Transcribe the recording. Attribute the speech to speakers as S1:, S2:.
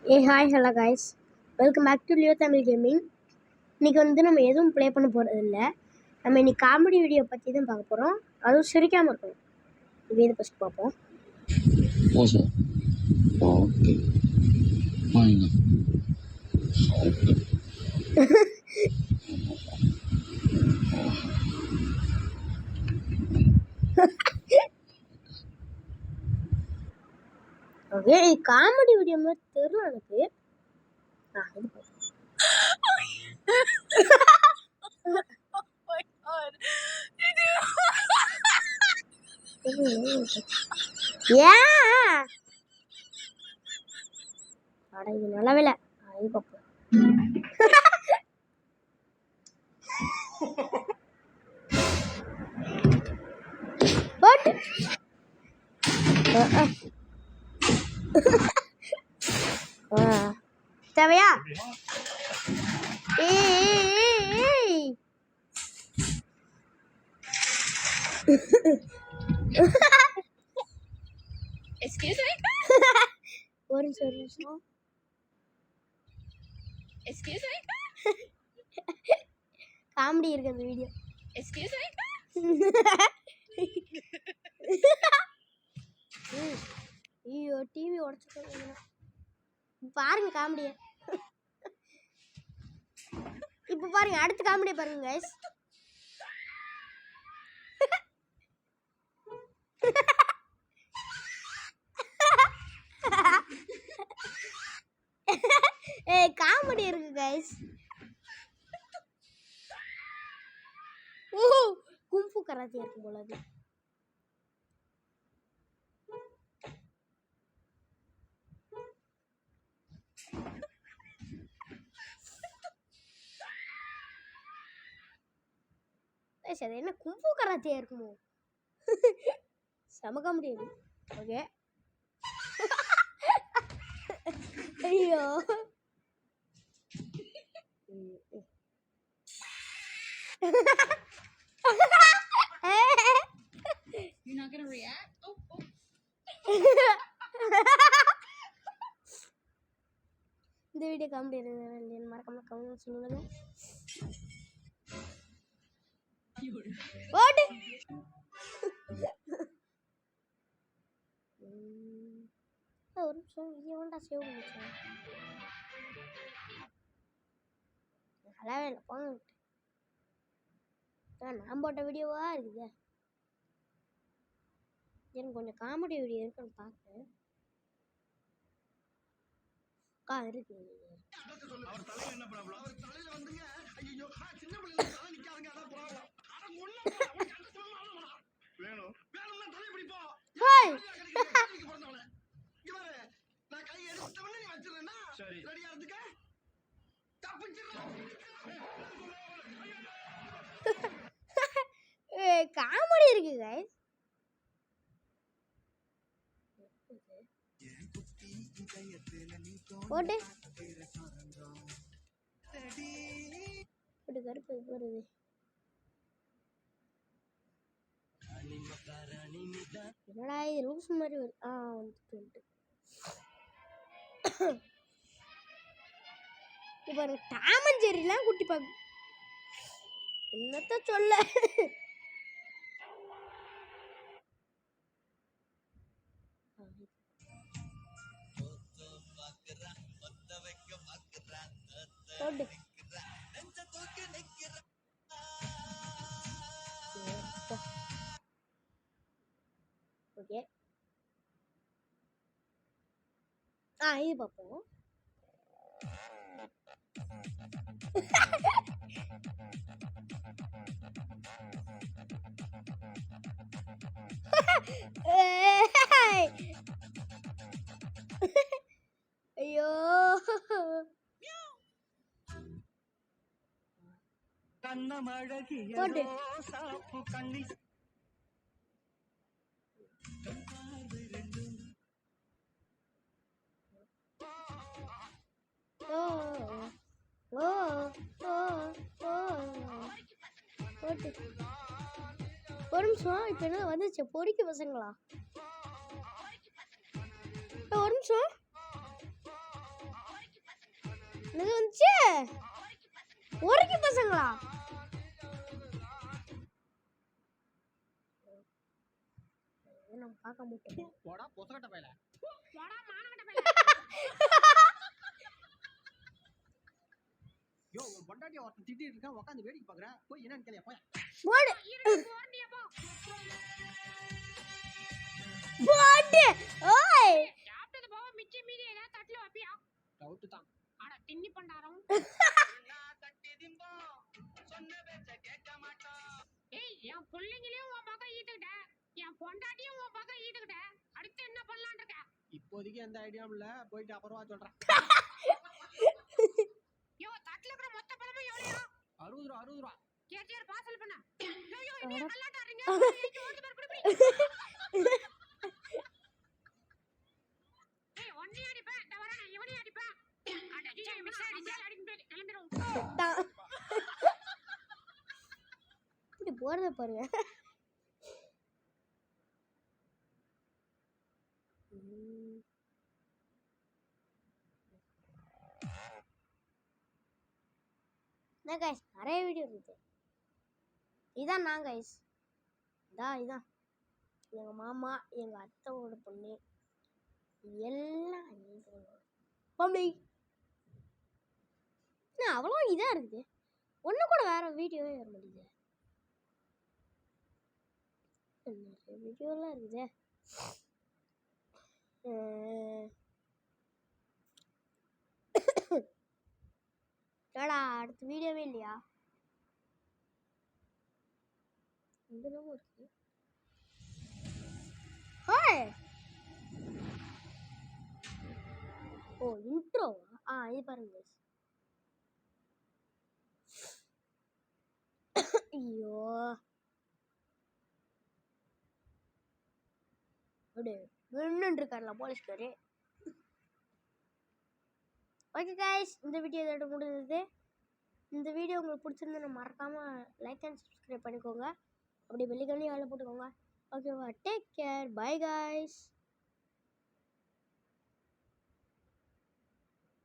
S1: Hi hello guys, welcome back to Leo Tamil gaming. இன்றைக்கி நம்ம எதுவும் ப்ளே பண்ண போகிறது இல்லை. நம்ம இன்றைக்கி காமெடி வீடியோ பற்றி தான் பார்க்க போகிறோம். அதுவும் சிரிக்காமல் இருக்கணும். இது எது ஃபஸ்ட் பார்ப்போம். ஓகே, காமெடி வீடியோ மாதிரி தெரியல எனக்கு. இது ஏன் அட இது நல்லவில்லை. இது பார்ப்போம். பட் தேவையா?
S2: Excuse me?
S1: ஒரு நிமிஷம்.
S2: Excuse me?
S1: காமெடி இருக்கு அந்த வீடியோ.
S2: Excuse me?
S1: ஐயோ, டிவி உடச்சிட்டு பாருங்க காமெடியை. இப்போ பாருங்க, அடுத்த காமெடியை பாருங்க கைஸ். காமெடி இருக்கு கைஸ். கும்பு கராத்தே இருக்கும் போல அது. அது என்ன கும்பு கராத்தே இருக்குமோ? சமக்க முடியாது. ஓகே, ஐயோ
S2: You're not gonna react? Oh.
S1: இந்த வீடியோ காமெடி இல்லைன்னு மறக்காம கமெண்ட் சொல்லுங்க. ஓடு ஒரு நிமிஷம், எவன்டா சேவ் பண்ணிச்சேன்? நல்லாவே இல்லை, போங்க. நான் போட்ட வீடியோவா இருக்குது. எனக்கு கொஞ்சம் காமெடி வீடியோ இருக்குன்னு பார்க்குறேன். இருக்கு. காமெடி இருக்கு கைஸ். போட்டு கருப்பு வருது. என்னடா இது லூஸ் மாதிரி வருது. வந்துட்டு இப்போ டாம் அண்ட் ஜெர்ரிலாம் குட்டி பாக்கு. என்னத்த சொல்ல? ஓகே, இது பார்ப்போம். ஐயோ, போட்டு ஒரு நிமிஷம். இப்போ என்ன வந்துச்சு? பொறிக்க பசங்களா? ஒரு நிமிஷம். இது வந்துச்சு ஒருக்கி பசங்களா நம்ம பார்க்க மாட்டோம்
S3: போடா பொசகட்ட பையல
S2: போடா மானகட்ட பையல.
S3: யோ உன் பொண்டாட்டிய ஒருத்தன் திட்டிட்டு இருக்கான் உட்காந்து வேடிக்கை பாக்குற போய் என்னன்னு கேளியா போய்
S1: போடு
S2: போறண்டியா போ.
S1: போடு ஓய்
S2: சாப்பிட்டது போக மிச்சம் மீதி ஏதாவது தட்டுல வைப்பியா?
S3: டவுட் தான்
S2: அட தின்னி பண்டாரம். ஏய் என் பிள்ளைங்களையும் உன் பக்கம் ஈத்துக்கிட்ட, என் பொண்டாட்டியும் உன் பக்கம் ஈத்துக்கிட்ட, அடுத்து என்ன பண்ணலாம்னு இருக்க?
S3: இப்போதைக்கு எந்த ஐடியாவும் இல்ல போயிட்டு அப்புறமா சொல்றேன்
S2: யோ தட்டுல இருக்கிற மொத்த பழமும் எவ்வளோ?
S3: 60 ரூபா
S2: கேட்டியார் பார்சல் பண்ண. யோ யோ என்ன கல்லாட்டாறீங்க? ஓடி பாரு குடி. ஏய் ஒண்ணே அடிப்பேன், இந்த வரேன் இவனே அடிப்பேன். அட மிஸ் அடிச்சா அடிக்க முடியாது, கிளம்பிரும்.
S1: இப்படி போறத பாருங்க என்ன கைஸ் நிறைய வீடியோ இருக்குது இதான் நான் கைஸ் இதான் எங்கள் மாமா எங்கள் அத்தையோட பொண்ணு எல்லாம் பம்பளி அவ்வளோ இதாக இருக்குது ஒன்று கூட வேற வீடியோவே வர மாட்டேங்குது நிறைய வீடியோலாம் இருக்குது ஏடா அடுத்த வீடியோவே இல்லையா இதெல்லாம் இருக்கு ஹாய் ஓ இன்ட்ரோவா இது பாருங்க guys. ஐயோ அப்படியே நின்றுட்டு இருக்காருல போலீஸ்காரு ஓகே கைஸ் இந்த வீடியோ இதோட முடிஞ்சது இந்த வீடியோ உங்களுக்கு பிடிச்சிருந்தா மறக்காமல் லைக் அண்ட் சப்ஸ்கிரைப் பண்ணிக்கோங்க அப்படி பெல்லைக்கானே வேலை போட்டுக்கோங்க ஓகேவா டேக் கேர் பை கைஸ்